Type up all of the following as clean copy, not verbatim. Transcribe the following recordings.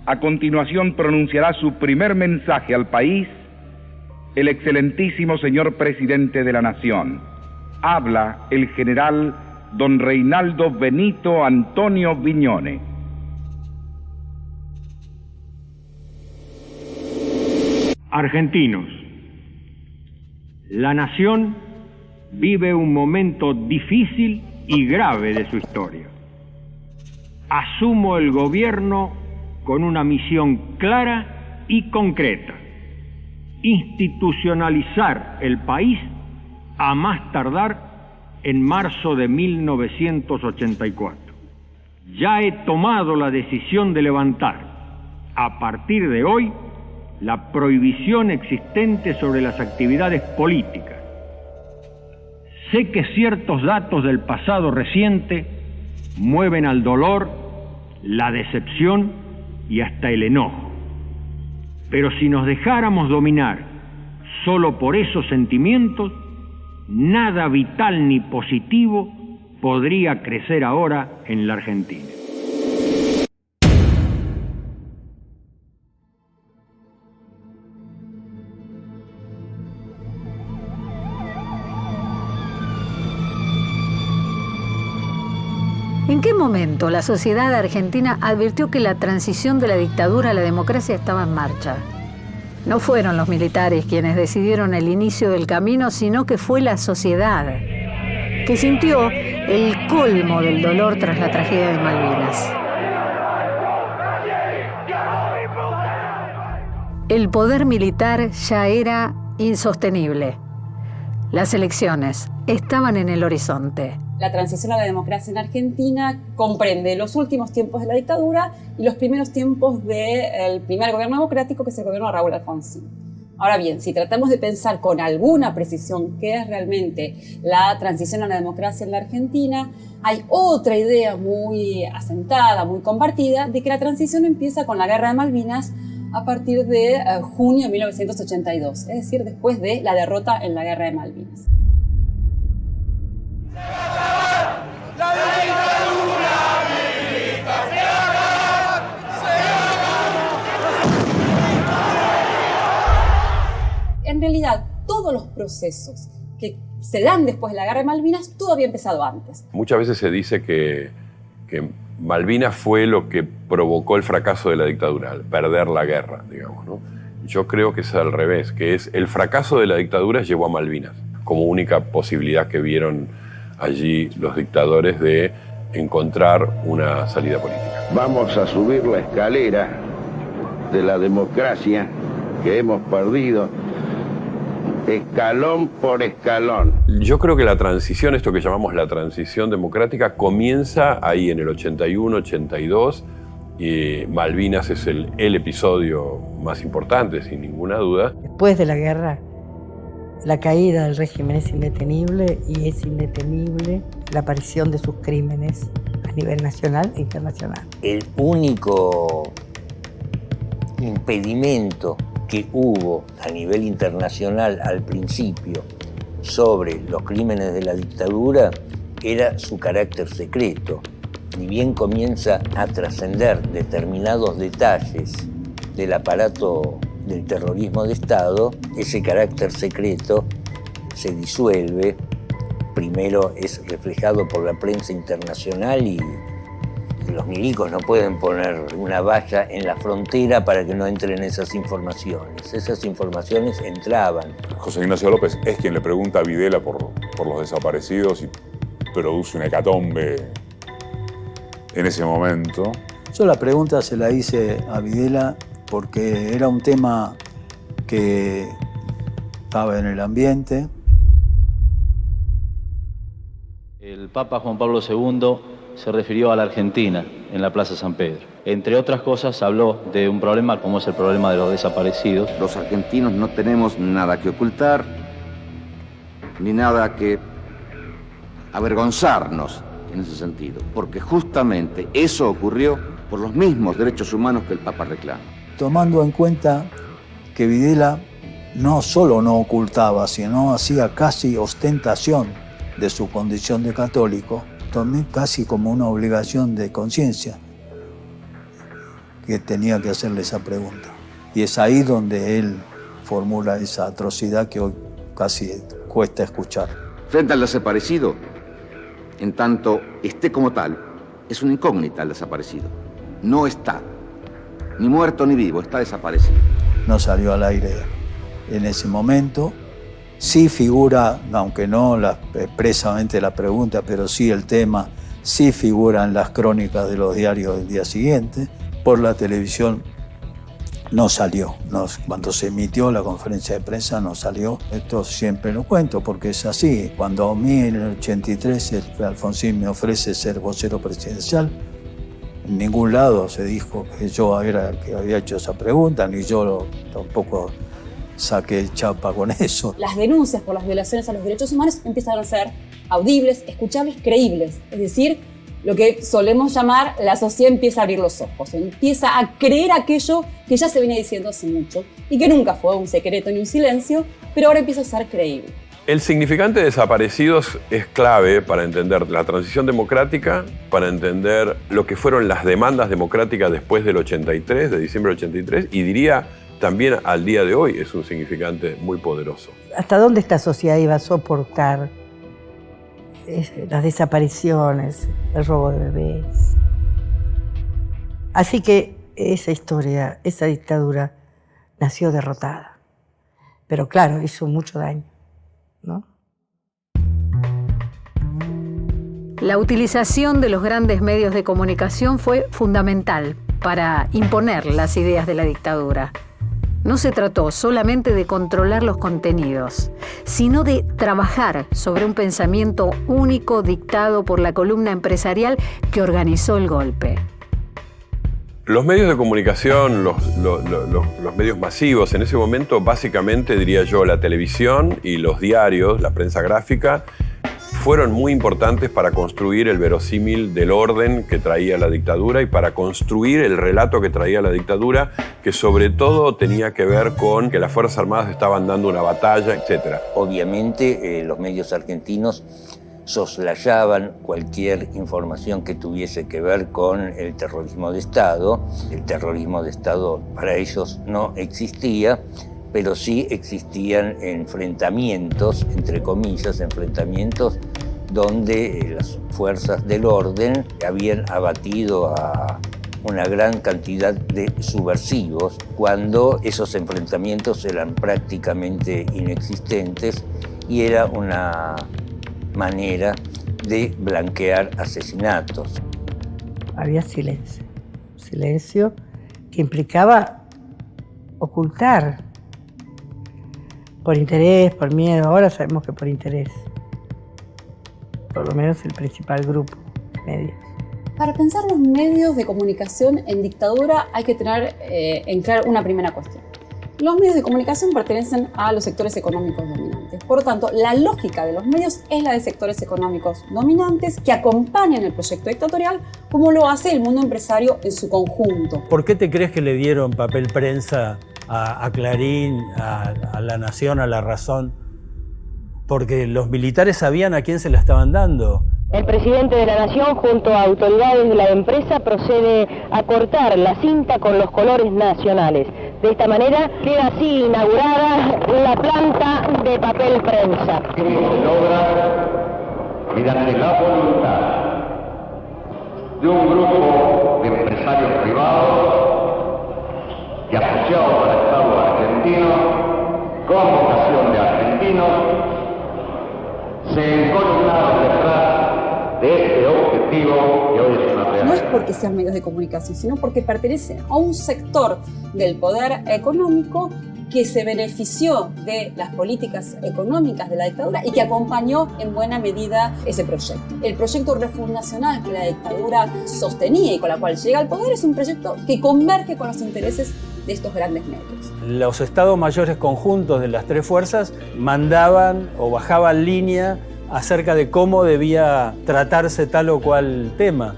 A continuación pronunciará su primer mensaje al país el excelentísimo señor presidente de la Nación. Habla el general don Reinaldo Benito Antonio Viñone. Argentinos, la nación vive un momento difícil y grave de su historia. Asumo el gobierno con una misión clara y concreta: institucionalizar el país a más tardar en marzo de 1984. Ya he tomado la decisión de levantar, a partir de hoy, la prohibición existente sobre las actividades políticas. Sé que ciertos datos del pasado reciente mueven al dolor, la decepción y hasta el enojo. Pero si nos dejáramos dominar solo por esos sentimientos, nada vital ni positivo podría crecer ahora en la Argentina. ¿En qué momento la sociedad argentina advirtió que la transición de la dictadura a la democracia estaba en marcha? No fueron los militares quienes decidieron el inicio del camino, sino que fue la sociedad, que sintió el colmo del dolor tras la tragedia de Malvinas. El poder militar ya era insostenible. Las elecciones estaban en el horizonte. La transición a la democracia en Argentina comprende los últimos tiempos de la dictadura y los primeros tiempos del primer gobierno democrático, que es el gobierno de Raúl Alfonsín. Ahora bien, si tratamos de pensar con alguna precisión qué es realmente la transición a la democracia en la Argentina, hay otra idea muy asentada, muy compartida, de que la transición empieza con la Guerra de Malvinas a partir de junio de 1982, es decir, después de la derrota en la Guerra de Malvinas. ¡La dictadura militar! En realidad, todos los procesos que se dan después de la Guerra de Malvinas, todo había empezado antes. Muchas veces se dice que Malvinas fue lo que provocó el fracaso de la dictadura, al perder la guerra, digamos, ¿no? Yo creo que es al revés, que es el fracaso de la dictadura llevó a Malvinas como única posibilidad que vieron allí los dictadores de encontrar una salida política. Vamos a subir la escalera de la democracia que hemos perdido, escalón por escalón. Yo creo que la transición, esto que llamamos la transición democrática, comienza ahí en el 81, 82, y Malvinas es el episodio más importante, sin ninguna duda. Después de la guerra, la caída del régimen es indetenible y es indetenible la aparición de sus crímenes a nivel nacional e internacional. El único impedimento que hubo a nivel internacional al principio sobre los crímenes de la dictadura era su carácter secreto. Ni bien comienza a trascender determinados detalles del aparato del terrorismo de Estado, ese carácter secreto se disuelve. Primero es reflejado por la prensa internacional y los milicos no pueden poner una valla en la frontera para que no entren esas informaciones. Esas informaciones entraban. José Ignacio López es quien le pregunta a Videla por los desaparecidos y produce una hecatombe en ese momento. Yo la pregunta se la hice a Videla porque era un tema que estaba en el ambiente. El Papa Juan Pablo II se refirió a la Argentina en la Plaza San Pedro. Entre otras cosas, habló de un problema como es el problema de los desaparecidos. Los argentinos no tenemos nada que ocultar, ni nada que avergonzarnos en ese sentido, porque justamente eso ocurrió por los mismos derechos humanos que el Papa reclama. Tomando en cuenta que Videla no solo no ocultaba, sino hacía casi ostentación de su condición de católico, tomé casi como una obligación de conciencia que tenía que hacerle esa pregunta. Y es ahí donde él formula esa atrocidad que hoy casi cuesta escuchar. Frente al desaparecido, en tanto esté como tal, es una incógnita el desaparecido. No está, ni muerto ni vivo, está desaparecido. No salió al aire en ese momento. Sí figura, aunque no expresamente la pregunta, pero sí el tema, sí figura en las crónicas de los diarios del día siguiente. Por la televisión no salió. Cuando se emitió la conferencia de prensa no salió. Esto siempre lo cuento porque es así. Cuando a mí en el 83 Alfonsín me ofrece ser vocero presidencial, en ningún lado se dijo que yo era el que había hecho esa pregunta, ni yo tampoco saqué chapa con eso. Las denuncias por las violaciones a los derechos humanos empiezan a ser audibles, escuchables, creíbles. Es decir, lo que solemos llamar la sociedad empieza a abrir los ojos, empieza a creer aquello que ya se venía diciendo hace mucho y que nunca fue un secreto ni un silencio, pero ahora empieza a ser creíble. El significante de desaparecidos es clave para entender la transición democrática, para entender lo que fueron las demandas democráticas después del 83, de diciembre del 83, y diría también al día de hoy es un significante muy poderoso. ¿Hasta dónde esta sociedad iba a soportar las desapariciones, el robo de bebés? Así que esa historia, esa dictadura, nació derrotada. Pero claro, hizo mucho daño, ¿no? La utilización de los grandes medios de comunicación fue fundamental para imponer las ideas de la dictadura. No se trató solamente de controlar los contenidos, sino de trabajar sobre un pensamiento único dictado por la columna empresarial que organizó el golpe. Los medios de comunicación, los medios masivos, en ese momento básicamente diría yo la televisión y los diarios, la prensa gráfica, fueron muy importantes para construir el verosímil del orden que traía la dictadura y para construir el relato que traía la dictadura, que sobre todo tenía que ver con que las Fuerzas Armadas estaban dando una batalla, etc. Obviamente los medios argentinos soslayaban cualquier información que tuviese que ver con el terrorismo de Estado. El terrorismo de Estado para ellos no existía, pero sí existían enfrentamientos, entre comillas, enfrentamientos donde las fuerzas del orden habían abatido a una gran cantidad de subversivos, cuando esos enfrentamientos eran prácticamente inexistentes y era una manera de blanquear asesinatos. Había silencio, silencio que implicaba ocultar. Por interés, por miedo, ahora sabemos que por interés. Por lo menos el principal grupo de medios. Para pensar los medios de comunicación en dictadura hay que tener en claro una primera cuestión. Los medios de comunicación pertenecen a los sectores económicos dominantes. Por lo tanto, la lógica de los medios es la de sectores económicos dominantes que acompañan el proyecto dictatorial como lo hace el mundo empresario en su conjunto. ¿Por qué te crees que le dieron papel prensa a Clarín, a La Nación, a La Razón? Porque los militares sabían a quién se la estaban dando. El presidente de la Nación, junto a autoridades de la empresa, procede a cortar la cinta con los colores nacionales. De esta manera queda así inaugurada la planta de papel prensa. Que se logra mediante la voluntad de un grupo de empresarios privados y asociados al Estado argentino, con vocación de argentinos, se encolumnaron detrás de este objetivo que hoy es una realidad. No es porque sean medios de comunicación, sino porque pertenecen a un sector del poder económico que se benefició de las políticas económicas de la dictadura y que acompañó en buena medida ese proyecto. El proyecto refundacional que la dictadura sostenía y con la cual llega al poder es un proyecto que converge con los intereses de estos grandes medios. Los estados mayores conjuntos de las tres fuerzas mandaban o bajaban línea acerca de cómo debía tratarse tal o cual tema.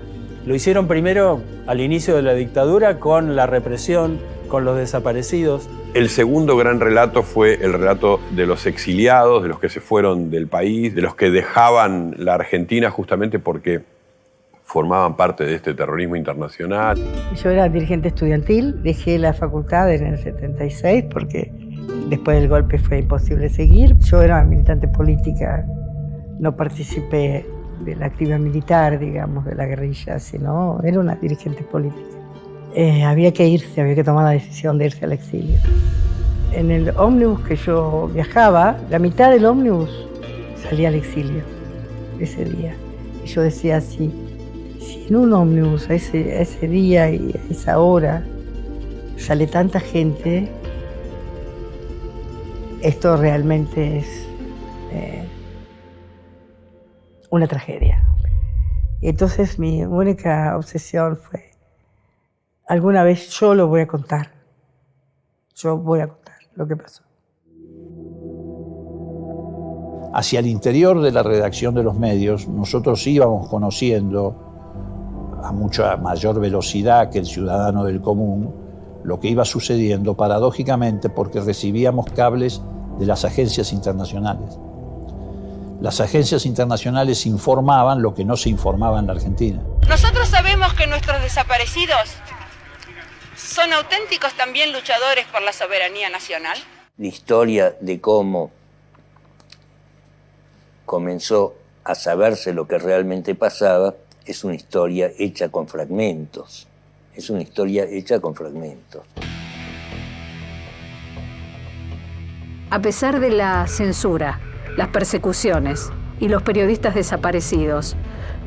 Lo hicieron primero al inicio de la dictadura con la represión, con los desaparecidos. El segundo gran relato fue el relato de los exiliados, de los que se fueron del país, de los que dejaban la Argentina justamente porque formaban parte de este terrorismo internacional. Yo era dirigente estudiantil, dejé la facultad en el 76 porque después del golpe fue imposible seguir. Yo era militante política, no participé de la actividad militar, digamos, de la guerrilla, sino era una dirigente política. Había que irse, había que tomar la decisión de irse al exilio. En el ómnibus que yo viajaba, la mitad del ómnibus salía al exilio ese día. Y yo decía, si en un ómnibus a ese día y a esa hora sale tanta gente, esto realmente es una tragedia. Y entonces mi única obsesión fue, alguna vez yo lo voy a contar. Yo voy a contar lo que pasó. Hacia el interior de la redacción de los medios, nosotros íbamos conociendo a mucha mayor velocidad que el ciudadano del común lo que iba sucediendo, paradójicamente, porque recibíamos cables de las agencias internacionales. Las agencias internacionales informaban lo que no se informaba en la Argentina. Nosotros sabemos que nuestros desaparecidos son auténticos también luchadores por la soberanía nacional. La historia de cómo comenzó a saberse lo que realmente pasaba es una historia hecha con fragmentos. Es una historia hecha con fragmentos. A pesar de la censura, las persecuciones y los periodistas desaparecidos,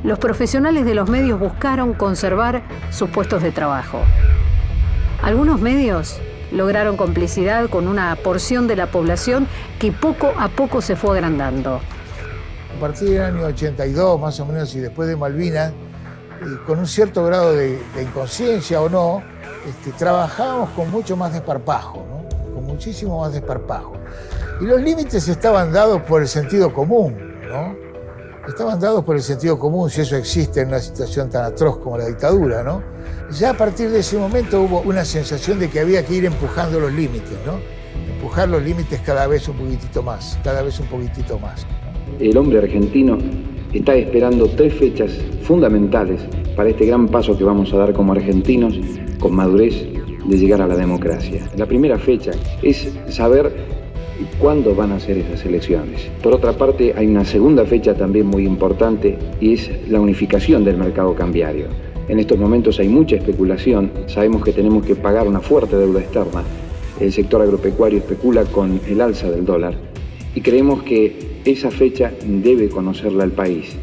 los profesionales de los medios buscaron conservar sus puestos de trabajo. Algunos medios lograron complicidad con una porción de la población que poco a poco se fue agrandando. A partir del año 82, más o menos, y después de Malvinas, con un cierto grado de inconsciencia o no, trabajábamos con mucho más desparpajo, ¿no? Con muchísimo más desparpajo. Y los límites estaban dados por el sentido común, ¿no? Estaban dados por el sentido común, si eso existe en una situación tan atroz como la dictadura, ¿no? Ya a partir de ese momento hubo una sensación de que había que ir empujando los límites, ¿no? Empujar los límites cada vez un poquitito más, cada vez un poquitito más. El hombre argentino está esperando 3 fechas fundamentales para este gran paso que vamos a dar como argentinos con madurez de llegar a la democracia. La primera fecha es saber cuándo van a ser esas elecciones. Por otra parte, hay una segunda fecha también muy importante y es la unificación del mercado cambiario. En estos momentos hay mucha especulación, sabemos que tenemos que pagar una fuerte deuda externa. El sector agropecuario especula con el alza del dólar y creemos que esa fecha debe conocerla el país.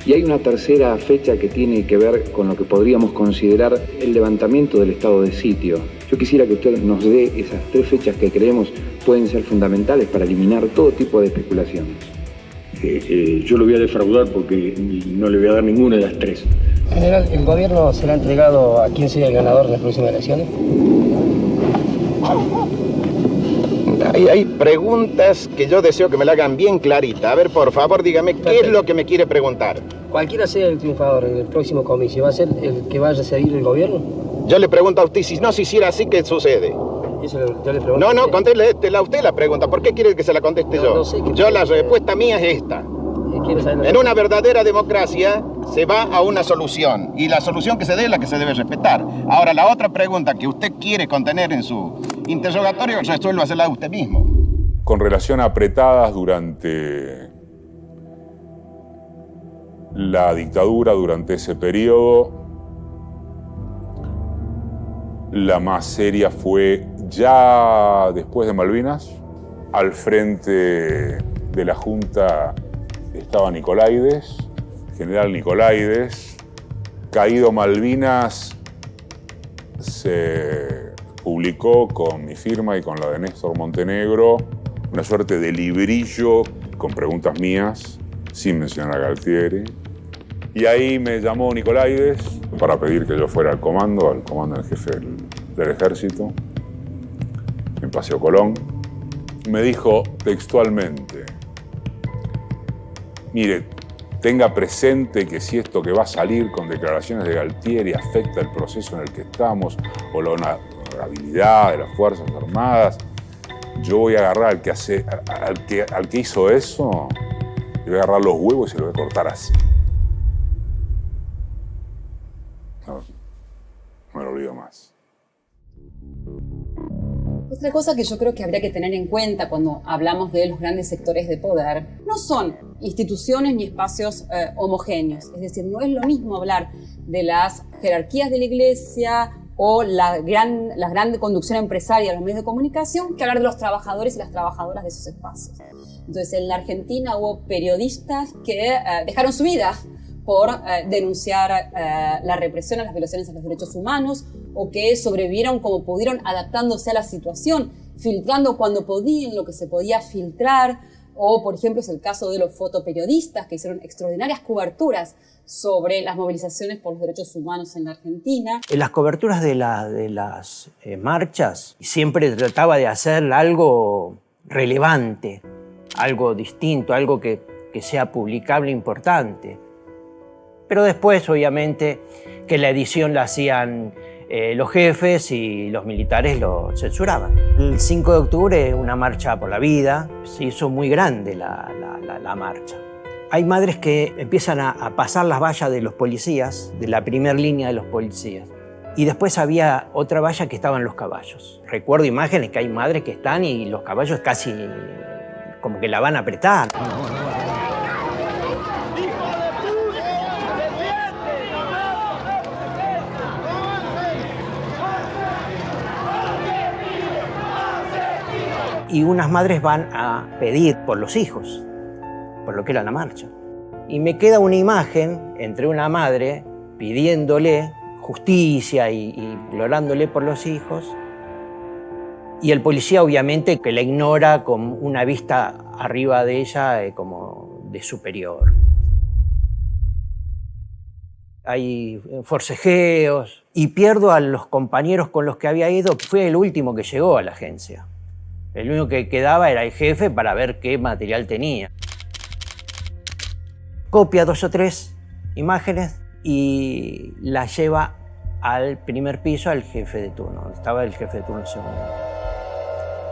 Y hay una tercera fecha que tiene que ver con lo que podríamos considerar el levantamiento del estado de sitio. Yo quisiera que usted nos dé esas 3 fechas que creemos pueden ser fundamentales para eliminar todo tipo de especulaciones. Yo lo voy a defraudar porque no le voy a dar ninguna de las 3. General, ¿el gobierno se le ha entregado a quién sea el ganador de las próximas elecciones? Hay preguntas que yo deseo que me la hagan bien clarita. A ver, por favor, dígame, ¿qué es lo que me quiere preguntar? Cualquiera sea el triunfador en el próximo comicio, ¿va a ser el que vaya a seguir el gobierno? Yo le pregunto a usted, si no se hiciera así, ¿qué sucede? Yo le pregunto no, contéstela a usted la pregunta. ¿Por qué quiere que se la conteste yo? No sé yo la respuesta mía es esta. En una verdadera democracia se va a una solución y la solución que se dé es la que se debe respetar. Ahora, la otra pregunta que usted quiere contener en su interrogatorio, resuelva hacerla usted mismo. Con relación a apretadas durante la dictadura, durante ese periodo, la más seria fue ya después de Malvinas. Al frente de la Junta estaba Nicolaides, general Nicolaides. Caído Malvinas, se publicó con mi firma y con la de Néstor Montenegro una suerte de librillo con preguntas mías, sin mencionar a Galtieri. Y ahí me llamó Nicolaides para pedir que yo fuera al comando en jefe del ejército, en Paseo Colón. Me dijo textualmente: mire, tenga presente que si esto que va a salir con declaraciones de Galtieri afecta el proceso en el que estamos o la honorabilidad de las Fuerzas Armadas, yo voy a agarrar al que hizo eso, le voy a agarrar los huevos y se lo voy a cortar así. Otra cosa que yo creo que habría que tener en cuenta cuando hablamos de los grandes sectores de poder, no son instituciones ni espacios homogéneos. Es decir, no es lo mismo hablar de las jerarquías de la Iglesia o la gran conducción empresaria de los medios de comunicación que hablar de los trabajadores y las trabajadoras de esos espacios. Entonces, en la Argentina hubo periodistas que dejaron su vida por denunciar la represión a las violaciones a los derechos humanos, o que sobrevivieron como pudieron adaptándose a la situación, filtrando cuando podían lo que se podía filtrar, o por ejemplo es el caso de los fotoperiodistas que hicieron extraordinarias coberturas sobre las movilizaciones por los derechos humanos en la Argentina. En las coberturas de las marchas siempre trataba de hacer algo relevante, algo distinto, algo que sea publicable, importante. Pero después, obviamente, que la edición la hacían los jefes y los militares lo censuraban. El 5 de octubre, una marcha por la vida, se hizo muy grande la marcha. Hay madres que empiezan a pasar las vallas de los policías, de la primera línea de los policías. Y después había otra valla que estaban los caballos. Recuerdo imágenes que hay madres que están y los caballos casi como que la van a apretar. Y unas madres van a pedir por los hijos, por lo que era la marcha. Y me queda una imagen entre una madre pidiéndole justicia y implorándole por los hijos, y el policía obviamente que la ignora con una vista arriba de ella como de superior. Hay forcejeos y pierdo a los compañeros con los que había ido. Fue el último que llegó a la agencia. El único que quedaba era el jefe para ver qué material tenía. Copia 2 o 3 imágenes y las lleva al primer piso al jefe de turno, donde estaba el jefe de turno segundo.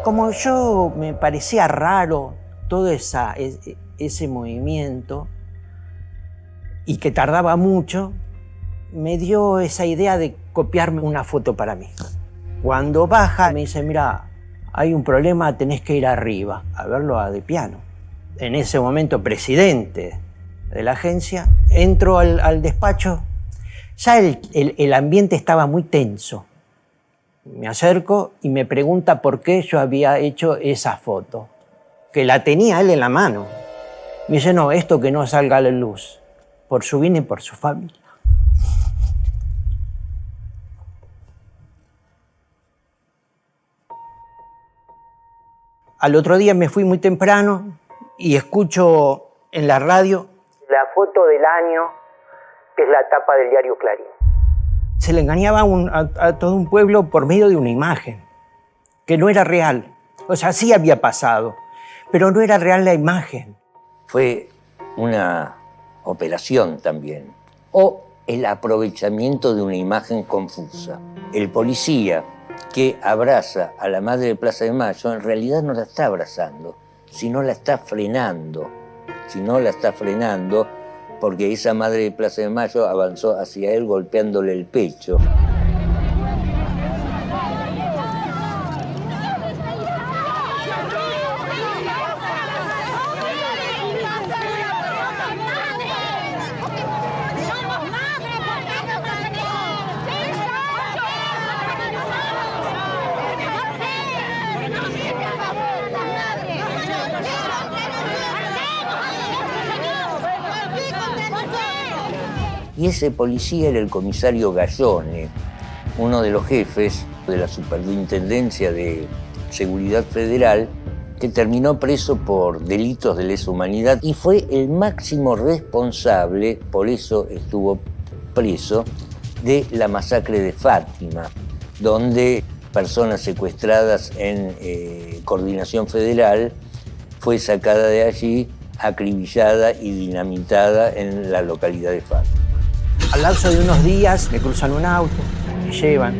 Como yo me parecía raro todo ese movimiento y que tardaba mucho, me dio esa idea de copiarme una foto para mí. Cuando baja me dice, mira, hay un problema, tenés que ir arriba a verlo a De Piano. En ese momento, presidente de la agencia, entro al despacho, ya el ambiente estaba muy tenso. Me acerco y me pregunta por qué yo había hecho esa foto, que la tenía él en la mano. Me dice, no, esto que no salga a la luz, por su bien y por su familia. Al otro día me fui muy temprano y escucho en la radio la foto del año, que es la tapa del diario Clarín. Se le engañaba a todo un pueblo por medio de una imagen, que no era real. O sea, sí había pasado, pero no era real la imagen. Fue una operación también, o el aprovechamiento de una imagen confusa. El policía que abraza a la madre de Plaza de Mayo, en realidad no la está abrazando, sino la está frenando. Porque esa madre de Plaza de Mayo avanzó hacia él golpeándole el pecho. Y ese policía era el comisario Gallone, uno de los jefes de la Superintendencia de Seguridad Federal, que terminó preso por delitos de lesa humanidad y fue el máximo responsable, por eso estuvo preso, de la masacre de Fátima, donde personas secuestradas en Coordinación Federal fue sacada de allí, acribillada y dinamitada en la localidad de Fátima. Al lapso de unos días me cruzan un auto, me llevan,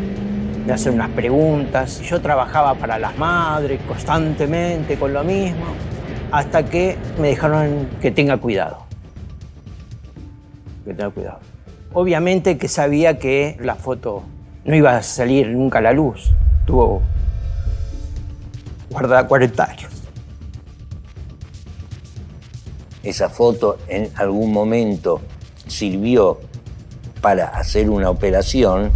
me hacen unas preguntas. Yo trabajaba para las madres constantemente con lo mismo, hasta que me dejaron que tenga cuidado. Obviamente que sabía que la foto no iba a salir nunca a la luz. Tuvo guardada 40 años. Esa foto en algún momento sirvió para hacer una operación.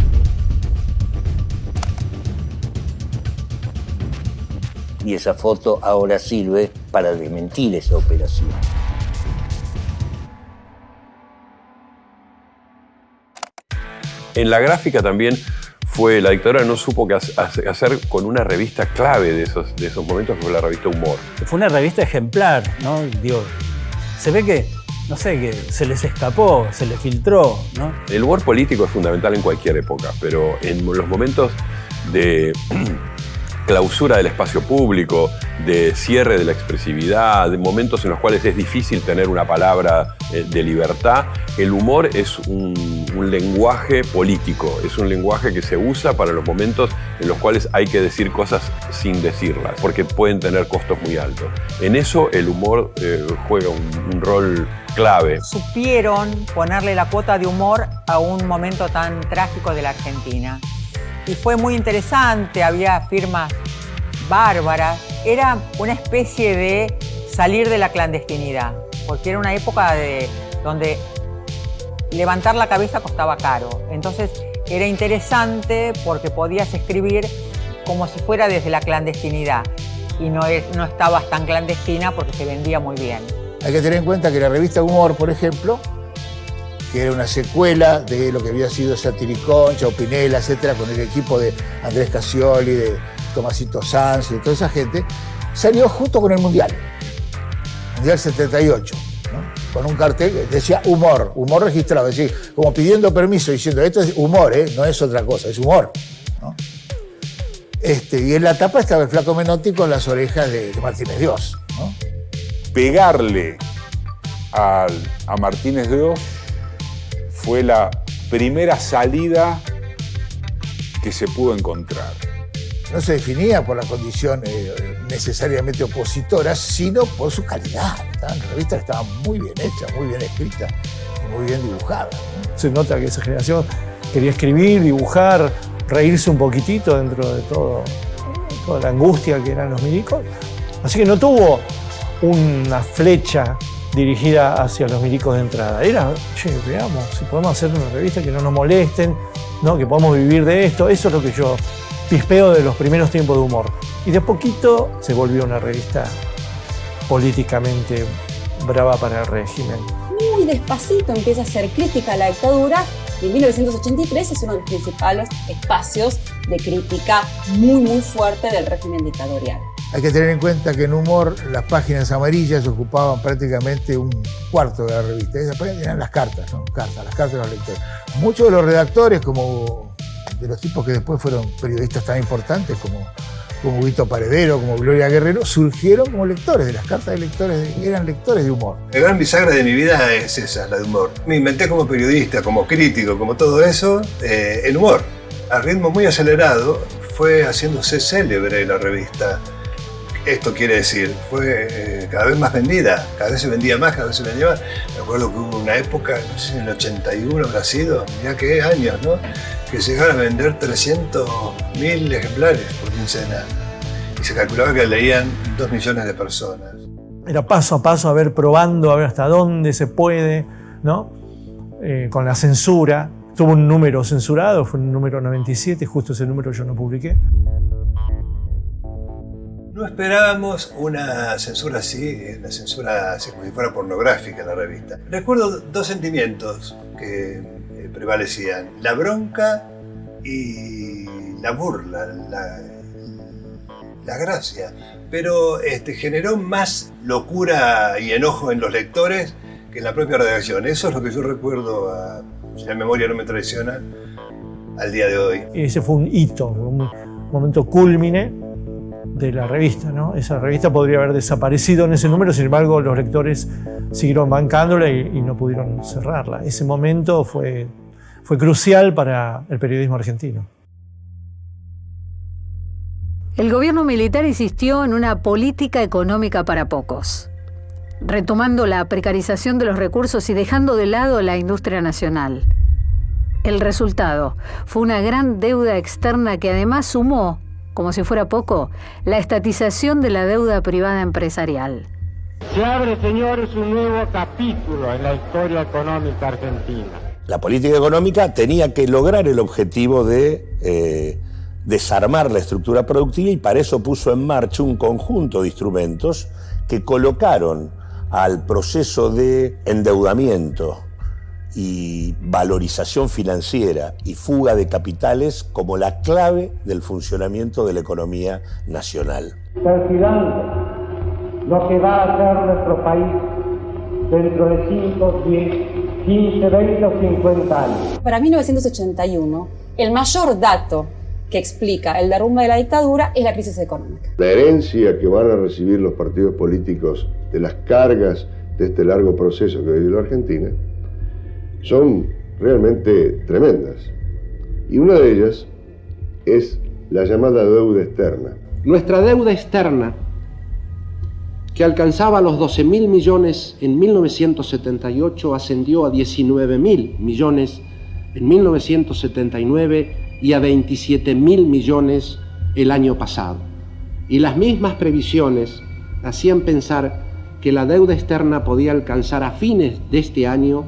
Y esa foto ahora sirve para desmentir esa operación. En la gráfica también la dictadura no supo qué hacer con una revista clave de esos momentos, que fue la revista Humor. Fue una revista ejemplar, ¿no? Digo, se ve que, no sé, que se les escapó, se les filtró, ¿no? El humor político es fundamental en cualquier época, pero en los momentos de clausura del espacio público, de cierre de la expresividad, de momentos en los cuales es difícil tener una palabra de libertad, el humor es un lenguaje político, es un lenguaje que se usa para los momentos en los cuales hay que decir cosas sin decirlas, porque pueden tener costos muy altos. En eso el humor juega un rol clave. Supieron ponerle la cuota de humor a un momento tan trágico de la Argentina. Y fue muy interesante, había firmas bárbaras. Era una especie de salir de la clandestinidad, porque era una época donde levantar la cabeza costaba caro. Entonces era interesante porque podías escribir como si fuera desde la clandestinidad y no estabas tan clandestina porque se vendía muy bien. Hay que tener en cuenta que la revista Humor, por ejemplo, que era una secuela de lo que había sido Satiricón, Chaupinela, etcétera, con el equipo de Andrés Casioli, de Tomasito Sanz y de toda esa gente, salió justo con el Mundial 78, ¿no? Con un cartel que decía humor registrado, es decir, como pidiendo permiso, diciendo esto es humor, no es otra cosa, es humor, ¿no? Y en la tapa estaba el Flaco Menotti con las orejas de Martínez Dios, ¿no? Pegarle a Martínez Dios fue la primera salida que se pudo encontrar. No se definía por la condición necesariamente opositora, sino por su calidad. La revista estaba muy bien hecha, muy bien escrita y muy bien dibujada, ¿no? Se nota que esa generación quería escribir, dibujar, reírse un poquitito dentro de toda la angustia que eran los milicos. Así que no tuvo una flecha dirigida hacia los milicos de entrada. Era, veamos, si podemos hacer una revista que no nos molesten, ¿no? Que podamos vivir de esto. Eso es lo que yo pispeo de los primeros tiempos de Humor. Y de poquito se volvió una revista políticamente brava para el régimen. Muy despacito empieza a hacer crítica a la dictadura y en 1983 es uno de los principales espacios de crítica muy fuerte del régimen dictatorial. Hay que tener en cuenta que en Humor las páginas amarillas ocupaban prácticamente un cuarto de la revista. Esas páginas eran las cartas, ¿no? Las cartas de los lectores. Muchos de los redactores, como de los tipos que después fueron periodistas tan importantes como Huguito Paredero, como Gloria Guerrero, surgieron como lectores de las cartas de lectores, eran lectores de Humor. La gran bisagra de mi vida es esa, la de Humor. Me inventé como periodista, como crítico, como todo eso, en Humor. A ritmo muy acelerado fue haciéndose célebre la revista. Esto quiere decir, fue cada vez más vendida, cada vez se vendía más, cada vez se vendía más. Me acuerdo que hubo una época, no sé si en el 81 habrá sido, mirá qué años, ¿no? Que llegaron a vender 300.000 ejemplares por quincena. Y se calculaba que leían 2 millones de personas. Era paso a paso, a ver, probando, a ver hasta dónde se puede, ¿no? Con la censura. Tuvo un número censurado, fue un número 97, justo ese número yo no publiqué. No esperábamos una censura así, una censura así como si fuera pornográfica en la revista. Recuerdo 2 sentimientos que prevalecían: la bronca y la burla, la gracia. Pero generó más locura y enojo en los lectores que en la propia redacción. Eso es lo que yo recuerdo, si la memoria no me traiciona, al día de hoy. Ese fue un hito, un momento cúlmine de la revista, ¿no? Esa revista podría haber desaparecido en ese número, sin embargo los lectores siguieron bancándola y no pudieron cerrarla. Ese momento fue crucial para el periodismo argentino. El gobierno militar insistió en una política económica para pocos, retomando la precarización de los recursos y dejando de lado la industria nacional. El resultado fue una gran deuda externa que además sumó como si fuera poco, la estatización de la deuda privada empresarial. Se abre, señores, un nuevo capítulo en la historia económica argentina. La política económica tenía que lograr el objetivo de desarmar la estructura productiva y para eso puso en marcha un conjunto de instrumentos que colocaron al proceso de endeudamiento y valorización financiera y fuga de capitales como la clave del funcionamiento de la economía nacional. Perfilando lo que va a ser nuestro país dentro de 5, 10, 15, 20 o 50 años. Para 1981, el mayor dato que explica el derrumbe de la dictadura es la crisis económica. La herencia que van a recibir los partidos políticos de las cargas de este largo proceso que vive la Argentina son realmente tremendas. Y una de ellas es la llamada deuda externa. Nuestra deuda externa, que alcanzaba los 12.000 millones en 1978, ascendió a 19.000 millones en 1979 y a 27.000 millones el año pasado. Y las mismas previsiones hacían pensar que la deuda externa podía alcanzar a fines de este año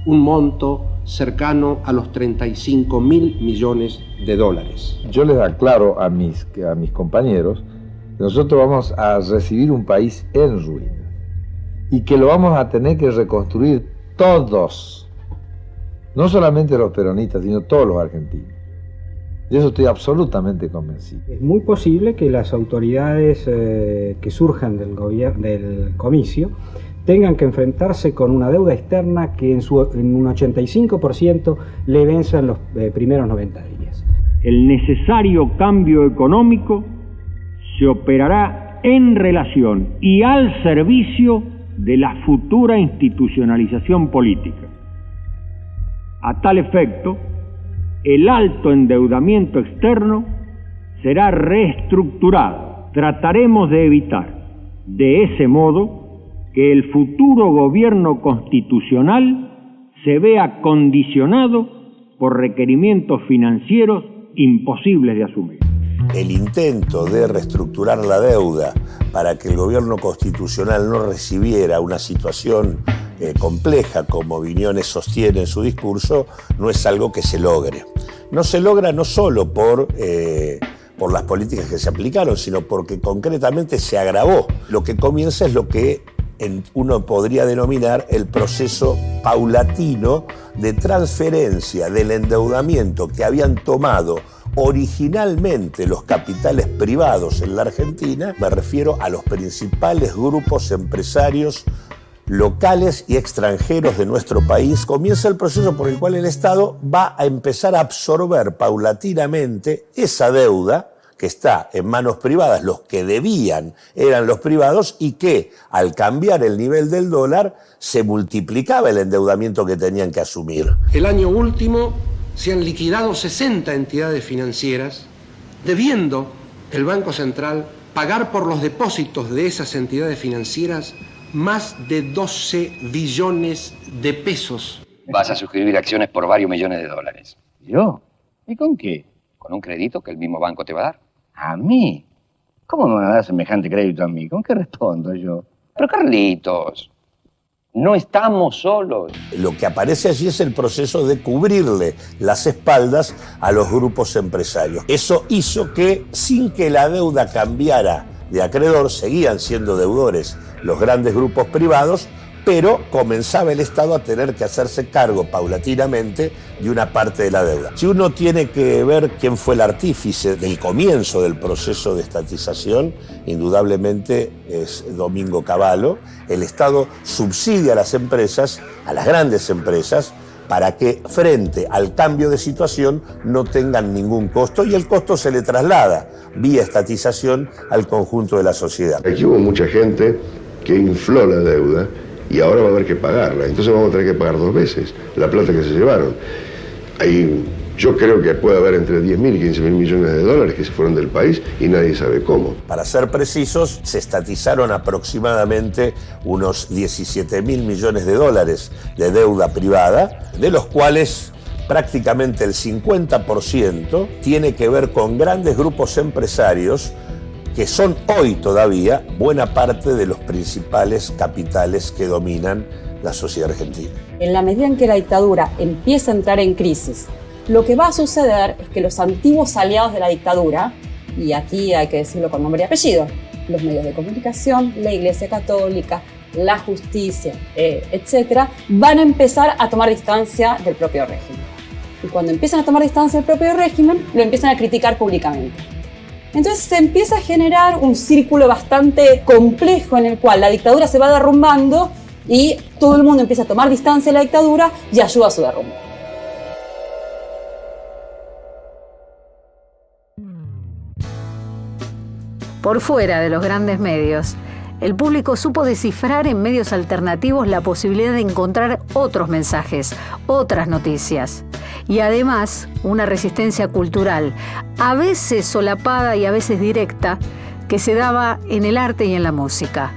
un monto cercano a los 35.000 millones de dólares. Yo les aclaro a mis compañeros que nosotros vamos a recibir un país en ruinas y que lo vamos a tener que reconstruir todos, no solamente los peronistas, sino todos los argentinos. De eso estoy absolutamente convencido. Es muy posible que las autoridades que surjan del comicio tengan que enfrentarse con una deuda externa que en un 85% le venza en los primeros 90 días. El necesario cambio económico se operará en relación y al servicio de la futura institucionalización política. A tal efecto, el alto endeudamiento externo será reestructurado. Trataremos de evitar, de ese modo, que el futuro gobierno constitucional se vea condicionado por requerimientos financieros imposibles de asumir. El intento de reestructurar la deuda para que el gobierno constitucional no recibiera una situación compleja, como Viñones sostiene en su discurso, no es algo que se logre. No se logra no solo por las políticas que se aplicaron, sino porque concretamente se agravó. Lo que comienza es lo que uno podría denominar el proceso paulatino de transferencia del endeudamiento que habían tomado originalmente los capitales privados en la Argentina. Me refiero a los principales grupos empresarios locales y extranjeros de nuestro país. Comienza el proceso por el cual el Estado va a empezar a absorber paulatinamente esa deuda que está en manos privadas. Los que debían eran los privados y que al cambiar el nivel del dólar se multiplicaba el endeudamiento que tenían que asumir. El año último se han liquidado 60 entidades financieras, debiendo el Banco Central pagar por los depósitos de esas entidades financieras más de 12 billones de pesos. Vas a suscribir acciones por varios millones de dólares. ¿Yo? ¿Y con qué? Con un crédito que el mismo banco te va a dar. ¿A mí? ¿Cómo me va a dar semejante crédito a mí? ¿Con qué respondo yo? Pero Carlitos, no estamos solos. Lo que aparece allí es el proceso de cubrirle las espaldas a los grupos empresarios. Eso hizo que, sin que la deuda cambiara de acreedor, seguían siendo deudores los grandes grupos privados, pero comenzaba el Estado a tener que hacerse cargo paulatinamente de una parte de la deuda. Si uno tiene que ver quién fue el artífice del comienzo del proceso de estatización, indudablemente es Domingo Cavallo. El Estado subsidia a las empresas, a las grandes empresas, para que frente al cambio de situación no tengan ningún costo y el costo se le traslada vía estatización al conjunto de la sociedad. Aquí hubo mucha gente que infló la deuda y ahora va a haber que pagarla. Entonces vamos a tener que pagar 2 veces la plata que se llevaron. Ahí yo creo que puede haber entre 10.000 y 15.000 millones de dólares que se fueron del país y nadie sabe cómo. Para ser precisos, se estatizaron aproximadamente unos 17.000 millones de dólares de deuda privada, de los cuales prácticamente el 50%, tiene que ver con grandes grupos empresarios que son hoy todavía buena parte de los principales capitales que dominan la sociedad argentina. En la medida en que la dictadura empieza a entrar en crisis, lo que va a suceder es que los antiguos aliados de la dictadura, y aquí hay que decirlo con nombre y apellido, los medios de comunicación, la Iglesia Católica, la justicia, etc., van a empezar a tomar distancia del propio régimen. Y cuando empiezan a tomar distancia del propio régimen, lo empiezan a criticar públicamente. Entonces se empieza a generar un círculo bastante complejo en el cual la dictadura se va derrumbando y todo el mundo empieza a tomar distancia de la dictadura y ayuda a su derrumbe. Por fuera de los grandes medios, el público supo descifrar en medios alternativos la posibilidad de encontrar otros mensajes, otras noticias. Y además, una resistencia cultural, a veces solapada y a veces directa, que se daba en el arte y en la música.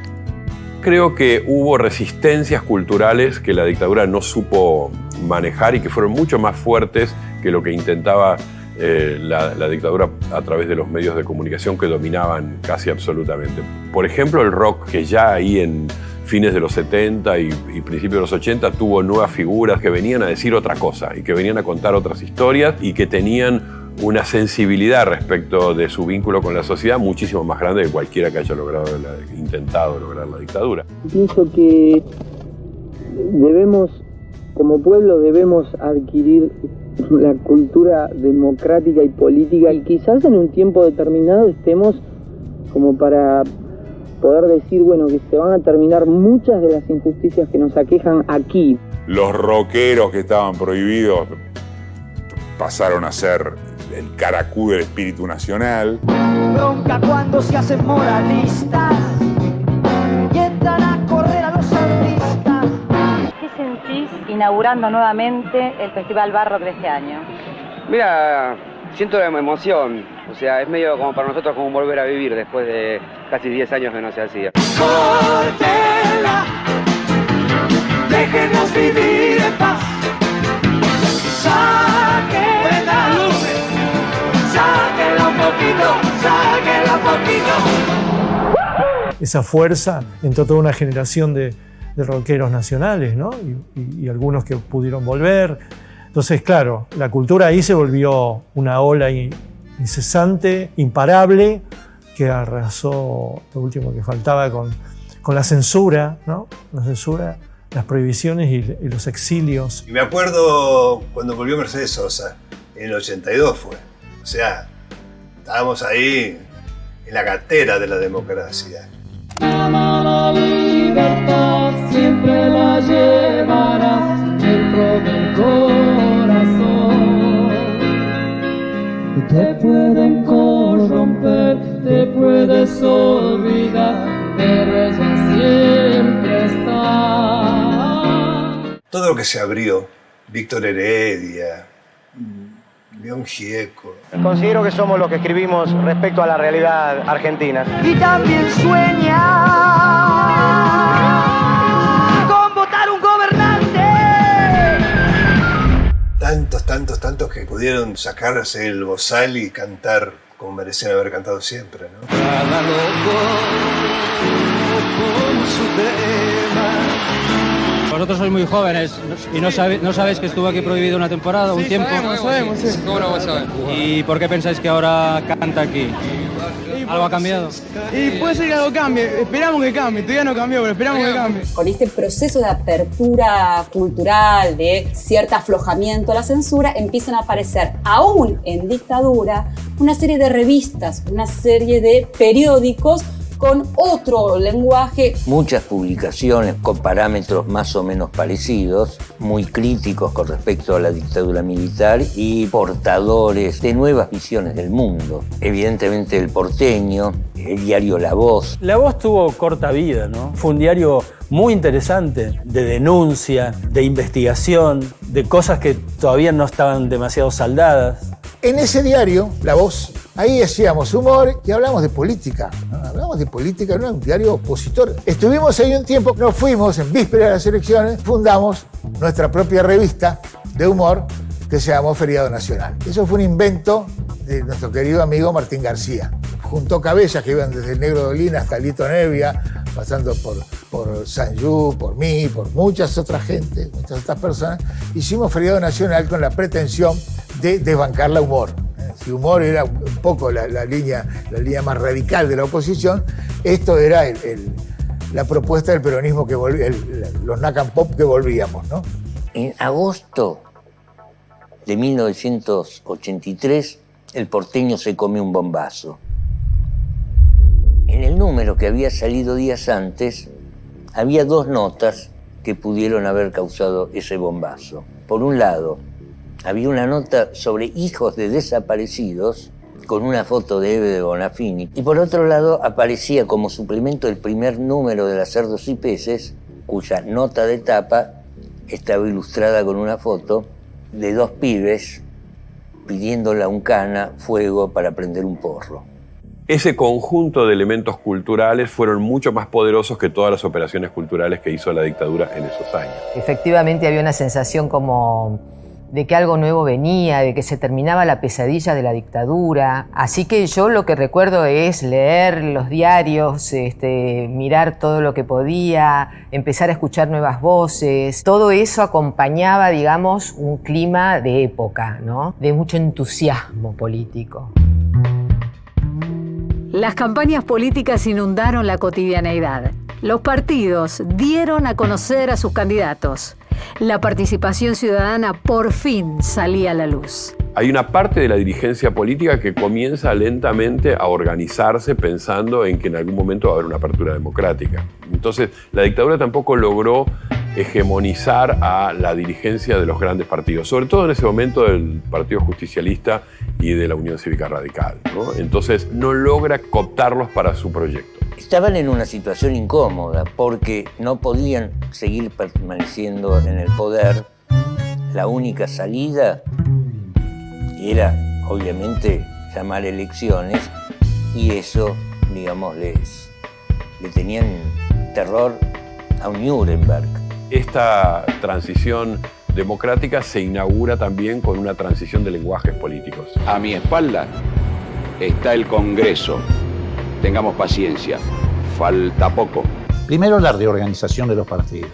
Creo que hubo resistencias culturales que la dictadura no supo manejar y que fueron mucho más fuertes que lo que intentaba la dictadura a través de los medios de comunicación que dominaban casi absolutamente. Por ejemplo, el rock, que ya ahí en fines de los 70 y principios de los 80 tuvo nuevas figuras que venían a decir otra cosa y que venían a contar otras historias y que tenían una sensibilidad respecto de su vínculo con la sociedad muchísimo más grande que cualquiera que haya intentado lograr la dictadura. Pienso que como pueblo debemos adquirir la cultura democrática y política y quizás en un tiempo determinado estemos como para poder decir, bueno, que se van a terminar muchas de las injusticias que nos aquejan aquí. Los rockeros que estaban prohibidos pasaron a ser el caracú del espíritu nacional. Bronca cuando se hacen moralistas y entran a correr a los artistas. ¿Qué sentís inaugurando nuevamente el Festival Barrock de este año? Mira, siento emoción, o sea, es medio como para nosotros como volver a vivir después de casi 10 años que no se hacía. Córtela, déjenos vivir en paz. Sáquenla, sáquenla un poquito. Esa fuerza entró toda una generación de rockeros nacionales, ¿no? Y algunos que pudieron volver. Entonces, claro, la cultura ahí se volvió una ola incesante, imparable, que arrasó lo último que faltaba con la censura, ¿no? La censura, las prohibiciones y los exilios. Y me acuerdo cuando volvió Mercedes Sosa, en el 82 fue. O sea, estábamos ahí en la gatera de la democracia. La libertad siempre la llevarás dentro del corazón. Te pueden corromper, te puedes olvidar, pero ella siempre está. Todo lo que se abrió, Víctor Heredia, León Gieco. Considero que somos los que escribimos respecto a la realidad argentina. Y también sueña con votar un gobernante. Tantos que pudieron sacarse el bozal y cantar como merecían haber cantado siempre, ¿no? Cada loco con su tema. Vosotros sois muy jóvenes y no sabéis que estuvo aquí prohibido una temporada, un tiempo. Sabemos, sí. ¿Cómo no vas a ver? ¿Y por qué pensáis que ahora canta aquí? ¿Algo ha cambiado? Y puede ser que algo cambie, esperamos que cambie, todavía no cambió, pero esperamos que cambie. Con este proceso de apertura cultural, de cierto aflojamiento a la censura, empiezan a aparecer, aún en dictadura, una serie de revistas, una serie de periódicos con otro lenguaje. Muchas publicaciones con parámetros más o menos parecidos, muy críticos con respecto a la dictadura militar y portadores de nuevas visiones del mundo. Evidentemente El Porteño, el diario La Voz. La Voz tuvo corta vida, ¿no? Fue un diario muy interesante, de denuncia, de investigación, de cosas que todavía no estaban demasiado saldadas. En ese diario, La Voz, ahí hacíamos humor y hablamos de política, ¿no? Hablamos de política, no era un diario opositor. Estuvimos ahí un tiempo, nos fuimos en víspera de las elecciones, fundamos nuestra propia revista de humor que se llamó Feriado Nacional. Eso fue un invento de nuestro querido amigo Martín García. Juntó cabezas que iban desde el Negro de Olina hasta Lito Nevia, pasando por Sanyu, por mí, por muchas otras gente, muchas otras personas. Hicimos Feriado Nacional con la pretensión de desbancar la humor. Si humor era un poco la línea más radical de la oposición, esto era la propuesta del peronismo que volvía, los Nacan Pop que volvíamos, ¿no? En agosto de 1983, el porteño se comió un bombazo. En el número que había salido días antes, había dos notas que pudieron haber causado ese bombazo. Por un lado, había una nota sobre hijos de desaparecidos con una foto de Eve de Bonafini. Y por otro lado, aparecía como suplemento el primer número de las Cerdos y Peces, cuya nota de tapa estaba ilustrada con una foto de dos pibes pidiéndole a un cana fuego para prender un porro. Ese conjunto de elementos culturales fueron mucho más poderosos que todas las operaciones culturales que hizo la dictadura en esos años. Efectivamente había una sensación como de que algo nuevo venía, de que se terminaba la pesadilla de la dictadura. Así que yo lo que recuerdo es leer los diarios, mirar todo lo que podía, empezar a escuchar nuevas voces. Todo eso acompañaba, digamos, un clima de época, ¿no? De mucho entusiasmo político. Las campañas políticas inundaron la cotidianeidad. Los partidos dieron a conocer a sus candidatos. La participación ciudadana por fin salía a la luz. Hay una parte de la dirigencia política que comienza lentamente a organizarse pensando en que en algún momento va a haber una apertura democrática. Entonces, la dictadura tampoco logró hegemonizar a la dirigencia de los grandes partidos, sobre todo en ese momento del Partido Justicialista y de la Unión Cívica Radical, ¿no? Entonces, no logra cooptarlos para su proyecto. Estaban en una situación incómoda porque no podían seguir permaneciendo en el poder. La única salida era, obviamente, llamar elecciones y eso, digamos, le tenían terror a un Nuremberg. Esta transición democrática se inaugura también con una transición de lenguajes políticos. A mi espalda está el Congreso. Tengamos paciencia, falta poco. Primero, la reorganización de los partidos.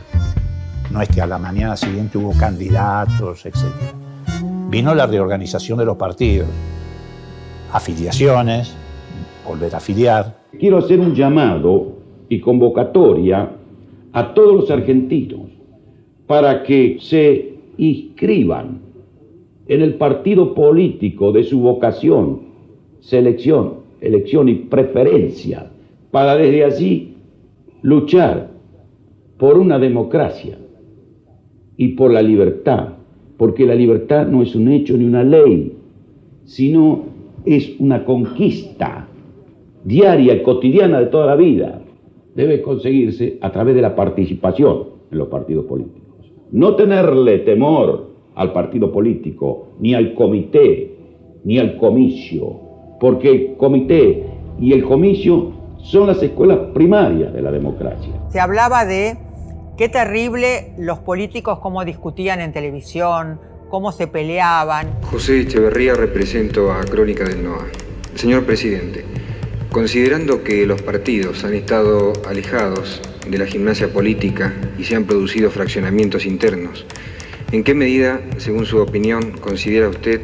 No es que a la mañana siguiente hubo candidatos, etc. Vino la reorganización de los partidos, afiliaciones, volver a afiliar. Quiero hacer un llamado y convocatoria a todos los argentinos para que se inscriban en el partido político de su vocación, elección y preferencia, para desde allí luchar por una democracia y por la libertad, porque la libertad no es un hecho ni una ley, sino es una conquista diaria y cotidiana de toda la vida. Debe conseguirse a través de la participación en los partidos políticos. No tenerle temor al partido político, ni al comité, ni al comicio, porque el comité y el comicio son las escuelas primarias de la democracia. Se hablaba de qué terrible los políticos cómo discutían en televisión, cómo se peleaban. José Echeverría, represento a Crónica del NOA. Señor presidente, considerando que los partidos han estado alejados de la gimnasia política y se han producido fraccionamientos internos, ¿en qué medida, según su opinión, considera usted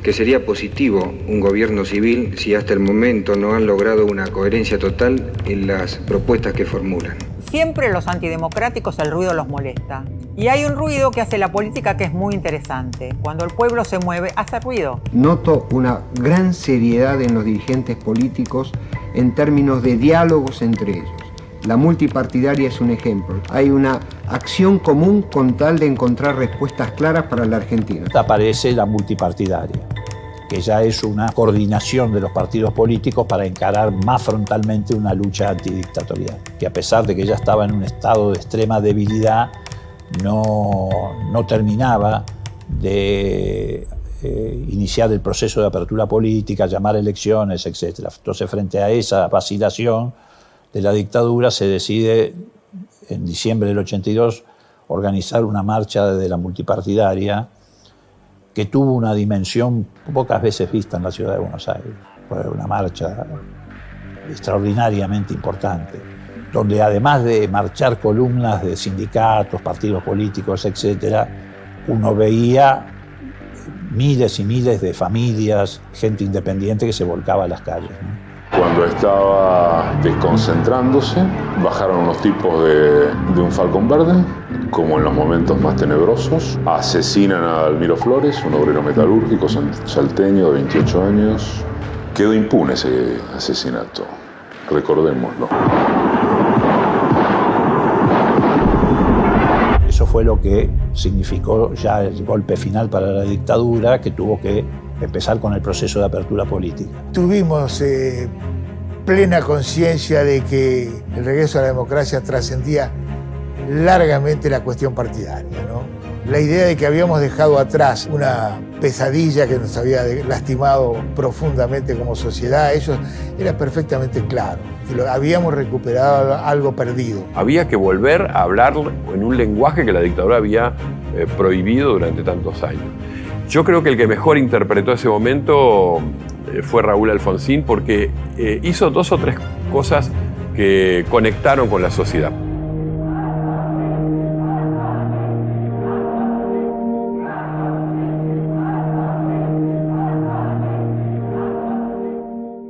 que sería positivo un gobierno civil si hasta el momento no han logrado una coherencia total en las propuestas que formulan? Siempre los antidemocráticos el ruido los molesta. Y hay un ruido que hace la política que es muy interesante. Cuando el pueblo se mueve, hace ruido. Noto una gran seriedad en los dirigentes políticos en términos de diálogos entre ellos. La multipartidaria es un ejemplo. Hay una acción común con tal de encontrar respuestas claras para la Argentina. Aparece la multipartidaria, que ya es una coordinación de los partidos políticos para encarar más frontalmente una lucha antidictatorial, que a pesar de que ya estaba en un estado de extrema debilidad, no terminaba de iniciar el proceso de apertura política, llamar elecciones, etc. Entonces, frente a esa vacilación de la dictadura, se decide en diciembre del 82 organizar una marcha de la multipartidaria que tuvo una dimensión pocas veces vista en la ciudad de Buenos Aires. Fue una marcha extraordinariamente importante, donde además de marchar columnas de sindicatos, partidos políticos, etc., uno veía miles y miles de familias, gente independiente que se volcaba a las calles, ¿no? Cuando estaba desconcentrándose, bajaron unos tipos de un Falcón Verde, como en los momentos más tenebrosos, asesinan a Almiro Flores, un obrero metalúrgico salteño de 28 años. Quedó impune ese asesinato, recordémoslo. Eso fue lo que significó ya el golpe final para la dictadura, que tuvo que empezar con el proceso de apertura política. Tuvimos plena conciencia de que el regreso a la democracia trascendía largamente la cuestión partidaria, ¿no? La idea de que habíamos dejado atrás una pesadilla que nos había lastimado profundamente como sociedad, eso era perfectamente claro, que habíamos recuperado algo perdido. Había que volver a hablar en un lenguaje que la dictadura había prohibido durante tantos años. Yo creo que el que mejor interpretó ese momento fue Raúl Alfonsín, porque hizo 2 o 3 cosas que conectaron con la sociedad.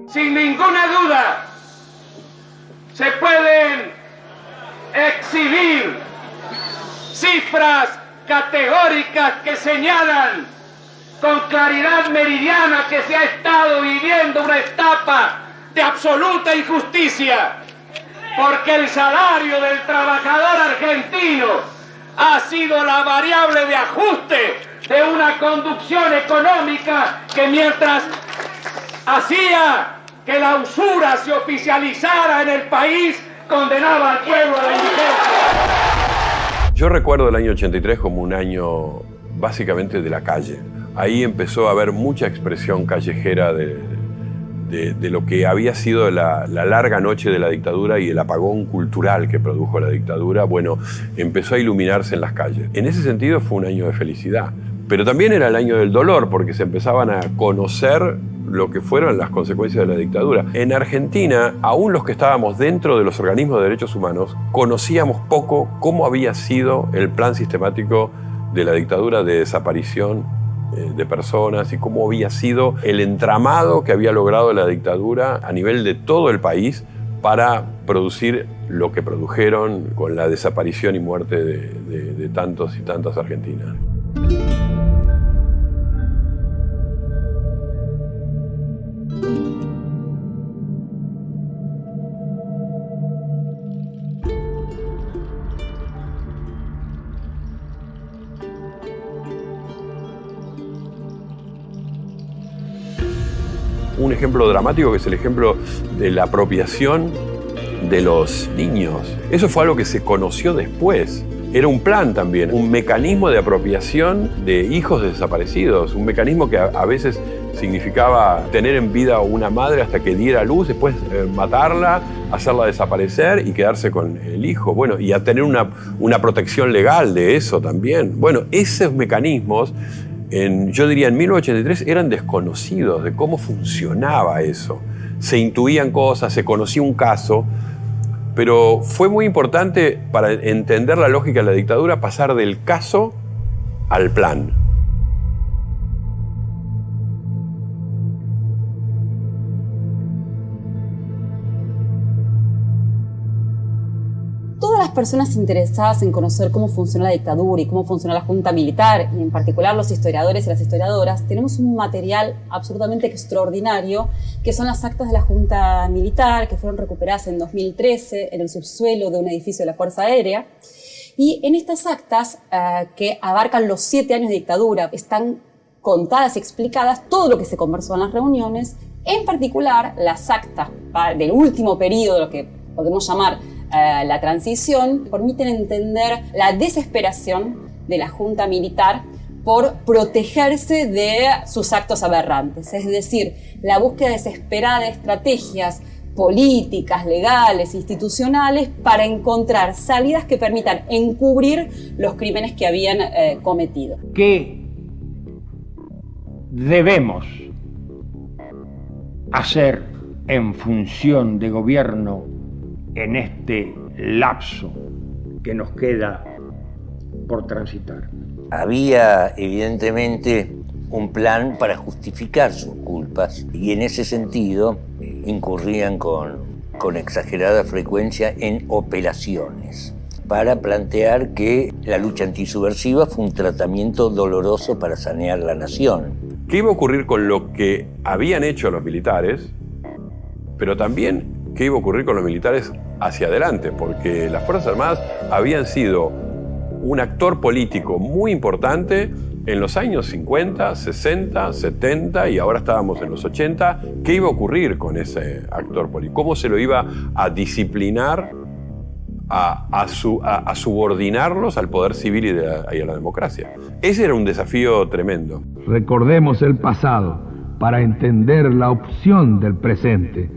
Sin ninguna duda, se pueden exhibir cifras categóricas que señalan con claridad meridiana que se ha estado viviendo una etapa de absoluta injusticia, porque el salario del trabajador argentino ha sido la variable de ajuste de una conducción económica que mientras hacía que la usura se oficializara en el país, condenaba al pueblo a la indigencia. Yo recuerdo el año 83 como un año básicamente de la calle. Ahí empezó a haber mucha expresión callejera de lo que había sido la larga noche de la dictadura y el apagón cultural que produjo la dictadura. Bueno, empezó a iluminarse en las calles. En ese sentido fue un año de felicidad. Pero también era el año del dolor, porque se empezaban a conocer lo que fueron las consecuencias de la dictadura. En Argentina, aún los que estábamos dentro de los organismos de derechos humanos, conocíamos poco cómo había sido el plan sistemático de la dictadura de desaparición de personas y cómo había sido el entramado que había logrado la dictadura a nivel de todo el país para producir lo que produjeron con la desaparición y muerte de tantos y tantas argentinas. Un ejemplo dramático que es el ejemplo de la apropiación de los niños. Eso fue algo que se conoció después. Era un plan también, un mecanismo de apropiación de hijos desaparecidos, un mecanismo que a veces significaba tener en vida a una madre hasta que diera a luz, después matarla, hacerla desaparecer y quedarse con el hijo. Bueno, y a tener una protección legal de eso también. Bueno, esos mecanismos, yo diría en 1983, eran desconocidos de cómo funcionaba eso. Se intuían cosas, se conocía un caso, pero fue muy importante para entender la lógica de la dictadura pasar del caso al plan. Todas las personas interesadas en conocer cómo funciona la dictadura y cómo funciona la Junta Militar, y en particular los historiadores y las historiadoras, tenemos un material absolutamente extraordinario, que son las actas de la Junta Militar, que fueron recuperadas en 2013 en el subsuelo de un edificio de la Fuerza Aérea. Y en estas actas, que abarcan los 7 años de dictadura, están contadas y explicadas todo lo que se conversó en las reuniones, en particular las actas del último periodo, lo que podemos llamar la transición, permiten entender la desesperación de la Junta Militar por protegerse de sus actos aberrantes, es decir, la búsqueda desesperada de estrategias políticas, legales, institucionales para encontrar salidas que permitan encubrir los crímenes que habían cometido. Que debemos hacer en función de gobierno en este lapso que nos queda por transitar? Había evidentemente un plan para justificar sus culpas y en ese sentido incurrían con exagerada frecuencia en operaciones para plantear que la lucha antisubversiva fue un tratamiento doloroso para sanear la nación. ¿Qué iba a ocurrir con lo que habían hecho los militares? Pero también, ¿qué iba a ocurrir con los militares hacia adelante? Porque las Fuerzas Armadas habían sido un actor político muy importante en los años 50, 60, 70 y ahora estábamos en los 80. ¿Qué iba a ocurrir con ese actor político? ¿Cómo se lo iba a disciplinar, a subordinarlos al poder civil y a la democracia? Ese era un desafío tremendo. Recordemos el pasado para entender la opción del presente.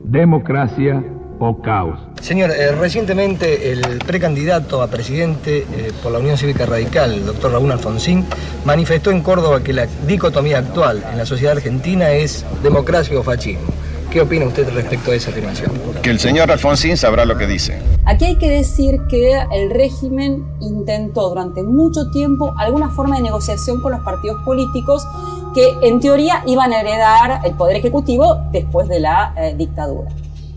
Democracia o caos. Señor, recientemente el precandidato a presidente por la Unión Cívica Radical, el doctor Raúl Alfonsín, manifestó en Córdoba que la dicotomía actual en la sociedad argentina es democracia o fascismo. ¿Qué opina usted respecto a esa afirmación? Que el señor Alfonsín sabrá lo que dice. Aquí hay que decir que el régimen intentó durante mucho tiempo alguna forma de negociación con los partidos políticos que en teoría iban a heredar el poder ejecutivo después de la dictadura.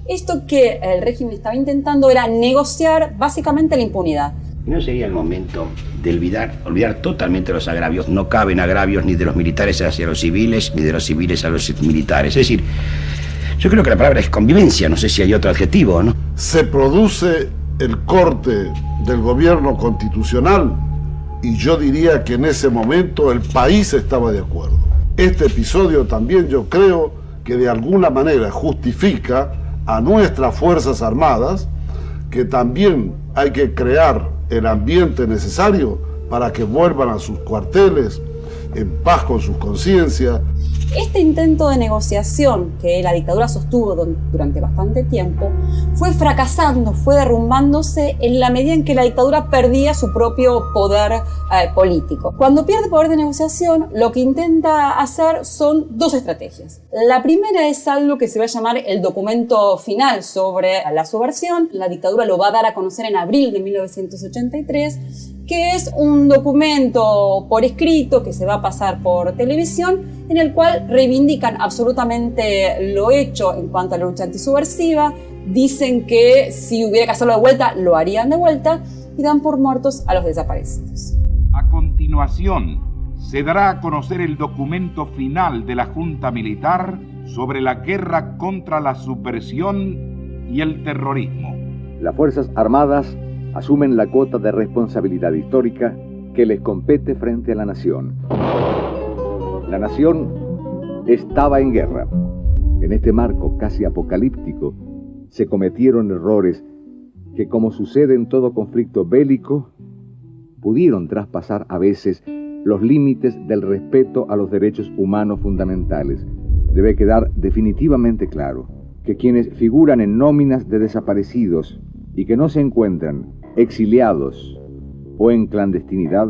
Esto que el régimen estaba intentando era negociar básicamente la impunidad. ¿No sería el momento de olvidar totalmente los agravios? No caben agravios ni de los militares hacia los civiles, ni de los civiles a los militares. Es decir, yo creo que la palabra es convivencia, no sé si hay otro adjetivo, ¿no? Se produce el corte del gobierno constitucional y yo diría que en ese momento el país estaba de acuerdo. Este episodio también yo creo que de alguna manera justifica a nuestras Fuerzas Armadas que también hay que crear el ambiente necesario para que vuelvan a sus cuarteles en paz con sus conciencias. Este intento de negociación que la dictadura sostuvo durante bastante tiempo fue fracasando, fue derrumbándose en la medida en que la dictadura perdía su propio poder político. Cuando pierde poder de negociación, lo que intenta hacer son dos estrategias. La primera es algo que se va a llamar el documento final sobre la subversión. La dictadura lo va a dar a conocer en abril de 1983, que es un documento por escrito que se va a pasar por televisión, en el cual reivindican absolutamente lo hecho en cuanto a la lucha antisubversiva, dicen que si hubiera que hacerlo de vuelta, lo harían de vuelta, y dan por muertos a los desaparecidos. A continuación, se dará a conocer el documento final de la Junta Militar sobre la guerra contra la subversión y el terrorismo. Las Fuerzas Armadas asumen la cuota de responsabilidad histórica que les compete frente a la nación. La nación estaba en guerra. En este marco casi apocalíptico se cometieron errores que, como sucede en todo conflicto bélico, pudieron traspasar a veces los límites del respeto a los derechos humanos fundamentales. Debe quedar definitivamente claro que quienes figuran en nóminas de desaparecidos y que no se encuentran exiliados o en clandestinidad,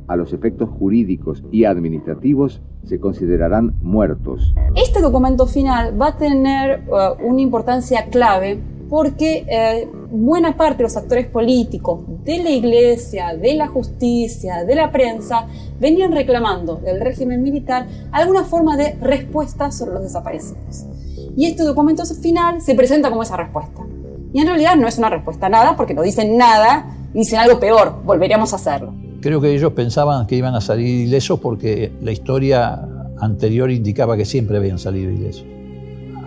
a los efectos jurídicos y administrativos se considerarán muertos. Este documento final va a tener una importancia clave porque buena parte de los actores políticos, de la iglesia, de la justicia, de la prensa, venían reclamando del régimen militar alguna forma de respuesta sobre los desaparecidos. Y este documento final se presenta como esa respuesta. Y en realidad no es una respuesta a nada, porque no dicen nada, dicen algo peor, volveríamos a hacerlo. Creo que ellos pensaban que iban a salir ilesos porque la historia anterior indicaba que siempre habían salido ilesos.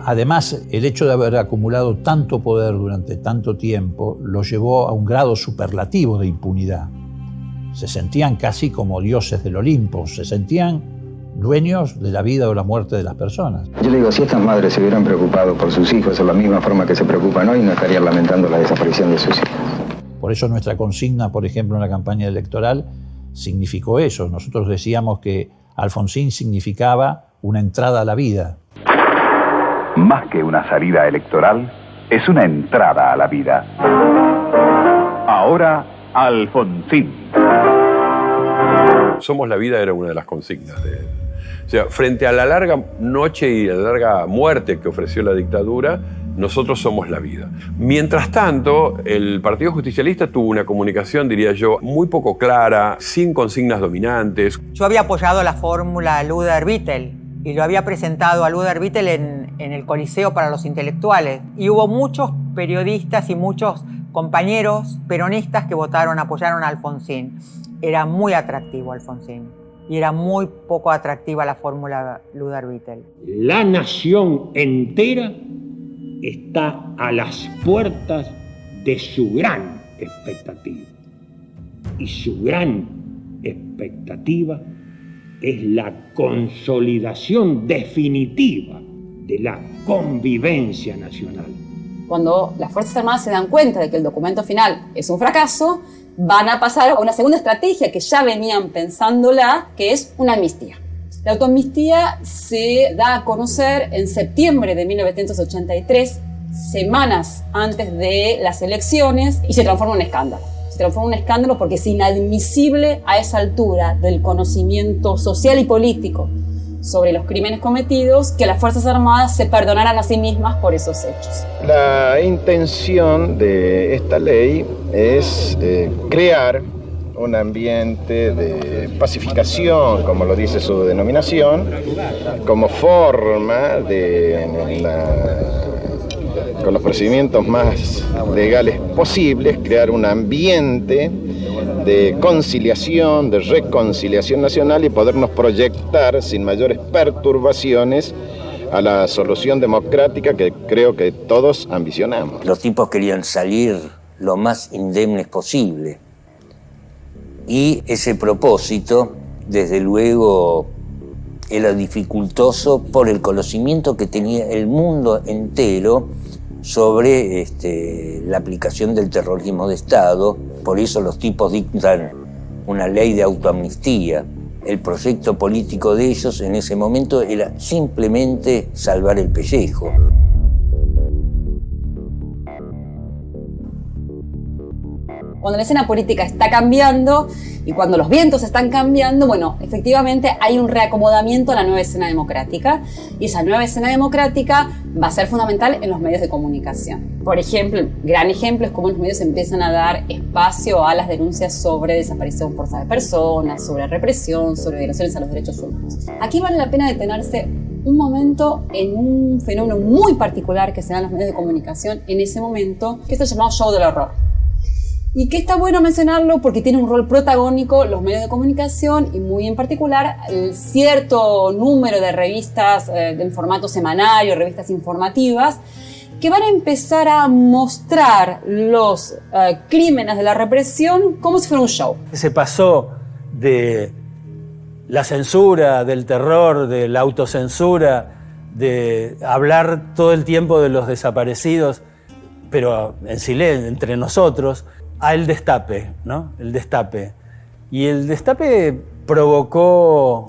Además, el hecho de haber acumulado tanto poder durante tanto tiempo los llevó a un grado superlativo de impunidad. Se sentían casi como dioses del Olimpo, se sentían dueños de la vida o la muerte de las personas. Yo le digo, si estas madres se hubieran preocupado por sus hijos de la misma forma que se preocupan hoy, no estarían lamentando la desaparición de sus hijos. Por eso nuestra consigna, por ejemplo, en la campaña electoral, significó eso. Nosotros decíamos que Alfonsín significaba una entrada a la vida. Más que una salida electoral, es una entrada a la vida. Ahora, Alfonsín. Somos la vida era una de las consignas O sea, frente a la larga noche y la larga muerte que ofreció la dictadura, nosotros somos la vida. Mientras tanto, el Partido Justicialista tuvo una comunicación, diría yo, muy poco clara, sin consignas dominantes. Yo había apoyado la fórmula Luder-Vittel y lo había presentado a Luder-Vittel en el Coliseo para los Intelectuales. Y hubo muchos periodistas y muchos compañeros peronistas que apoyaron a Alfonsín. Era muy atractivo Alfonsín y era muy poco atractiva la fórmula Luder-Vittel. La nación entera está a las puertas de su gran expectativa. Y su gran expectativa es la consolidación definitiva de la convivencia nacional. Cuando las Fuerzas Armadas se dan cuenta de que el documento final es un fracaso, van a pasar a una segunda estrategia que ya venían pensándola, que es una amnistía. La autoamnistía se da a conocer en septiembre de 1983, semanas antes de las elecciones, y se transforma en un escándalo. Se transforma en un escándalo porque es inadmisible a esa altura del conocimiento social y político sobre los crímenes cometidos que las Fuerzas Armadas se perdonaran a sí mismas por esos hechos. La intención de esta ley es crear un ambiente de pacificación, como lo dice su denominación, como forma con los procedimientos más legales posibles, crear un ambiente de conciliación, de reconciliación nacional y podernos proyectar sin mayores perturbaciones a la solución democrática que creo que todos ambicionamos. Los tipos querían salir lo más indemnes posible. Y ese propósito, desde luego, era dificultoso por el conocimiento que tenía el mundo entero sobre la aplicación del terrorismo de Estado. Por eso los tipos dictan una ley de autoamnistía. El proyecto político de ellos en ese momento era simplemente salvar el pellejo. Cuando la escena política está cambiando y cuando los vientos están cambiando, bueno, efectivamente hay un reacomodamiento a la nueva escena democrática, y esa nueva escena democrática va a ser fundamental en los medios de comunicación. Por ejemplo, gran ejemplo es cómo los medios empiezan a dar espacio a las denuncias sobre desaparición forzada de personas, sobre represión, sobre violaciones a los derechos humanos. Aquí vale la pena detenerse un momento en un fenómeno muy particular que se da en los medios de comunicación en ese momento, que es el llamado show del horror. Y que está bueno mencionarlo porque tiene un rol protagónico los medios de comunicación, y muy en particular el cierto número de revistas en formato semanario, revistas informativas, que van a empezar a mostrar los crímenes de la represión como si fuera un show. Se pasó de la censura, del terror, de la autocensura, de hablar todo el tiempo de los desaparecidos, pero en silencio, entre nosotros, a el destape, ¿no? El destape. Y el destape provocó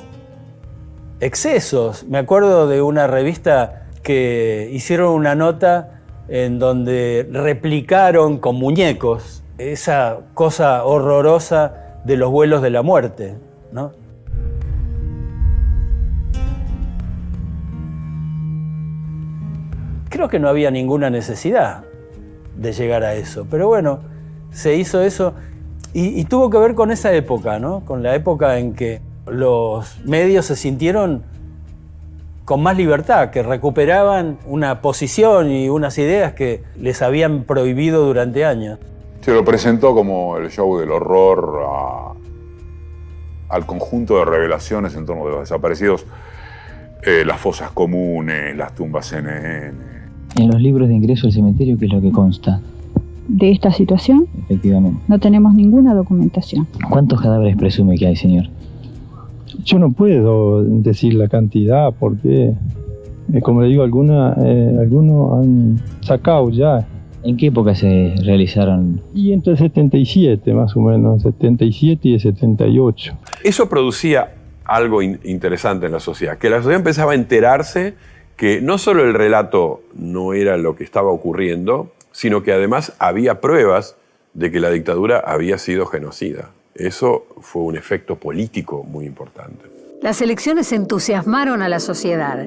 excesos. Me acuerdo de una revista que hicieron una nota en donde replicaron con muñecos esa cosa horrorosa de los vuelos de la muerte, ¿no? Creo que no había ninguna necesidad de llegar a eso, pero bueno, se hizo eso y tuvo que ver con esa época, ¿no? Con la época en que los medios se sintieron con más libertad, que recuperaban una posición y unas ideas que les habían prohibido durante años. Se lo presentó como el show del horror al conjunto de revelaciones en torno de los desaparecidos, las fosas comunes, las tumbas CNN. En los libros de ingreso al cementerio, ¿qué es lo que consta? ¿De esta situación? Efectivamente. No tenemos ninguna documentación. ¿Cuántos cadáveres presume que hay, señor? Yo no puedo decir la cantidad porque, como le digo, algunos han sacado ya. ¿En qué época se realizaron? Y entre el 77 más o menos, 77 y el 78. Eso producía algo interesante en la sociedad, que la sociedad empezaba a enterarse que no solo el relato no era lo que estaba ocurriendo, sino que además había pruebas de que la dictadura había sido genocida. Eso fue un efecto político muy importante. Las elecciones entusiasmaron a la sociedad.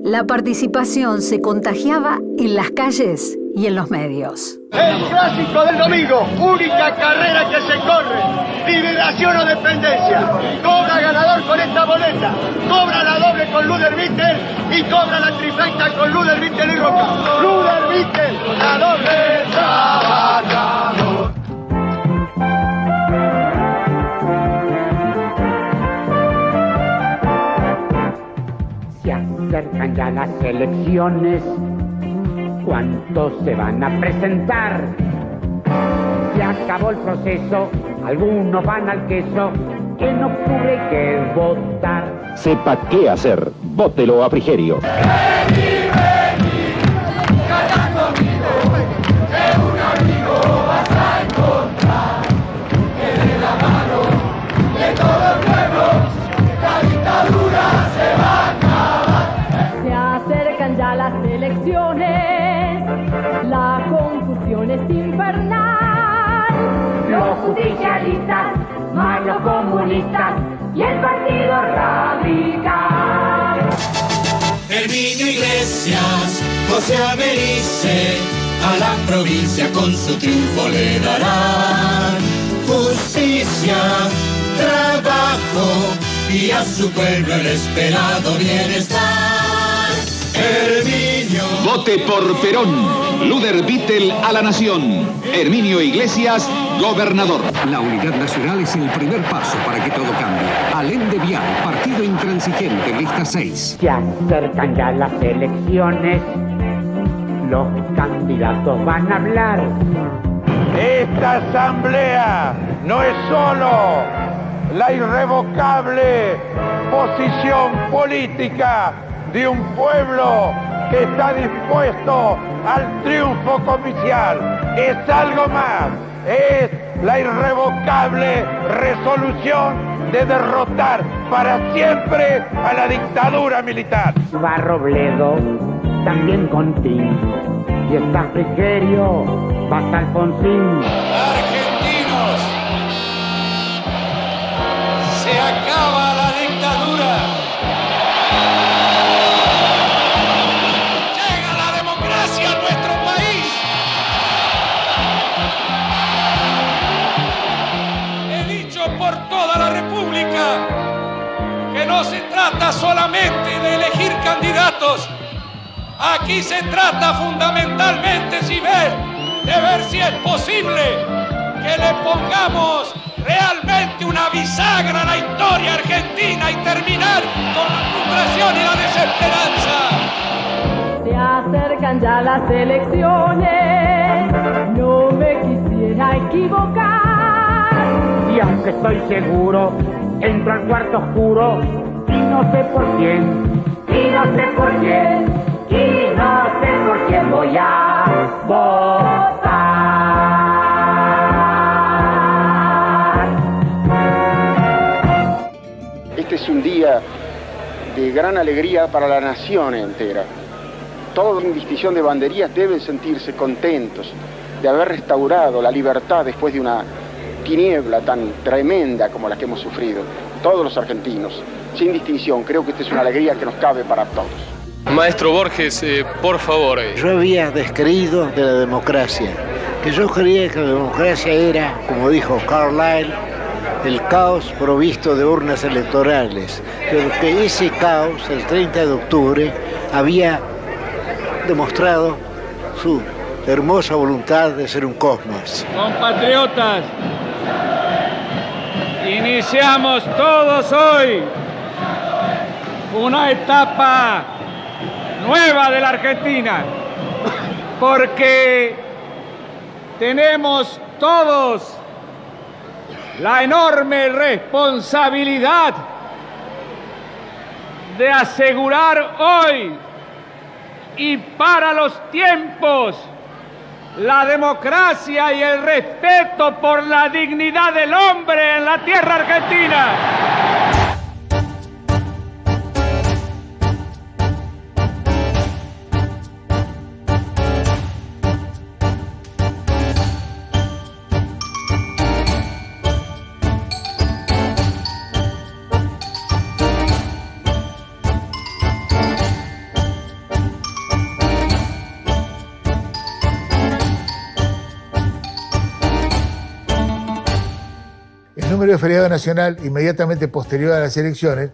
La participación se contagiaba en las calles y en los medios. El clásico del domingo, única carrera que se corre, liberación o dependencia. Cobra ganador con esta boleta, cobra la doble con Luder Vittel y cobra la trifecta con Luder Vittel y Roca. Luder Vittel, la doble trabajador. Se acercan ya las elecciones. ¿Cuántos se van a presentar? Se acabó el proceso, algunos van al queso. En octubre hay que votar. Sepa qué hacer. Vótelo a Frigerio. Vení, canta conmigo, que un amigo vas a encontrar. Que de la mano de todo el pueblo, la dictadura se va a acabar. Se acercan ya las elecciones, la confusión es infernal. Los justicialistas, más los comunistas y el partido radical. Herminio Iglesias, José Americe, a la provincia con su triunfo le darán justicia, trabajo y a su pueblo el esperado bienestar. Herminio. Vote por Perón. Luder Vittel a la nación. Herminio Iglesias, gobernador. La unidad nacional es el primer paso para que todo cambie. Alén de Vial, partido intransigente, lista 6. Se acercan ya las elecciones, los candidatos van a hablar. Esta asamblea no es solo la irrevocable posición política de un pueblo que está dispuesto al triunfo comercial. Es algo más, es la irrevocable resolución de derrotar para siempre a la dictadura militar. Va Robledo, también Contín, y está Frigerio, va Alfonsín. Argentinos, se acaba la dictadura. Llega la democracia a nuestro país. He dicho por toda la República que no se trata solamente de elegir candidatos. Aquí se trata fundamentalmente de ver si es posible que le pongamos realmente una bisagra a la historia argentina y terminar con la frustración y la desesperanza. Se acercan ya las elecciones, no me quisiera equivocar. Y aunque estoy seguro, entro al cuarto oscuro y no sé por quién, y no sé por quién, y no sé por quién voy a votar. Este es un día de gran alegría para la nación entera. Todos, en distinción de banderías, deben sentirse contentos de haber restaurado la libertad después de una tiniebla tan tremenda como la que hemos sufrido. Todos los argentinos, sin distinción, creo que esta es una alegría que nos cabe para todos. Maestro Borges, por favor. Yo había descreído de la democracia, que yo creía que la democracia era, como dijo Carlyle, el caos provisto de urnas electorales, pero que ese caos, el 30 de octubre, había demostrado su hermosa voluntad de ser un cosmos. Compatriotas, iniciamos todos hoy una etapa nueva de la Argentina, porque tenemos todos la enorme responsabilidad de asegurar hoy y para los tiempos la democracia y el respeto por la dignidad del hombre en la tierra argentina. número de feriado nacional inmediatamente posterior a las elecciones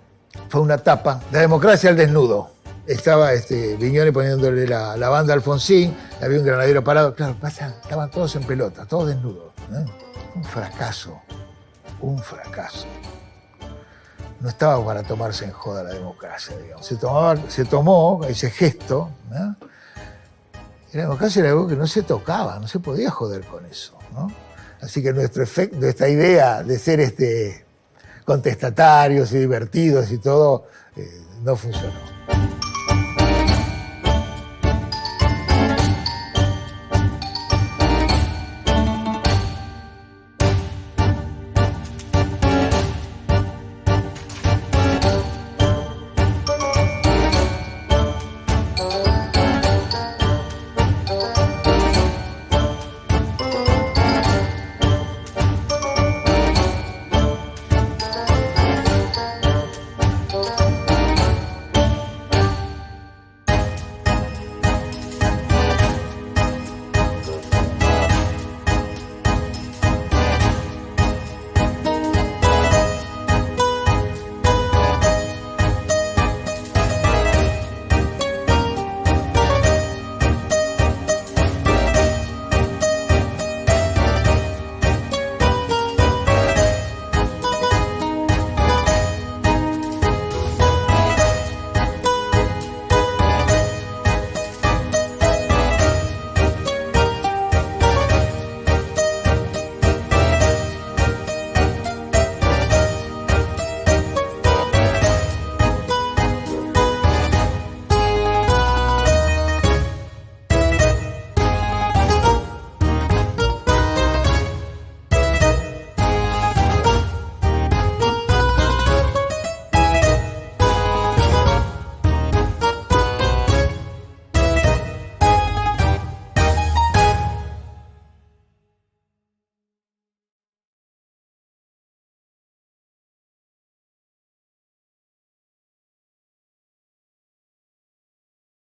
fue una tapa, la democracia al desnudo. Estaba Viñones poniéndole la banda a Alfonsín, había un granadero parado, claro, estaban todos en pelota, todos desnudos. Un fracaso. No estaba para tomarse en joda la democracia, digamos. Se tomó ese gesto, ¿no? Y la democracia era algo que no se tocaba, no se podía joder con eso, ¿no? Así que nuestra idea de ser contestatarios y divertidos y todo, no funcionó.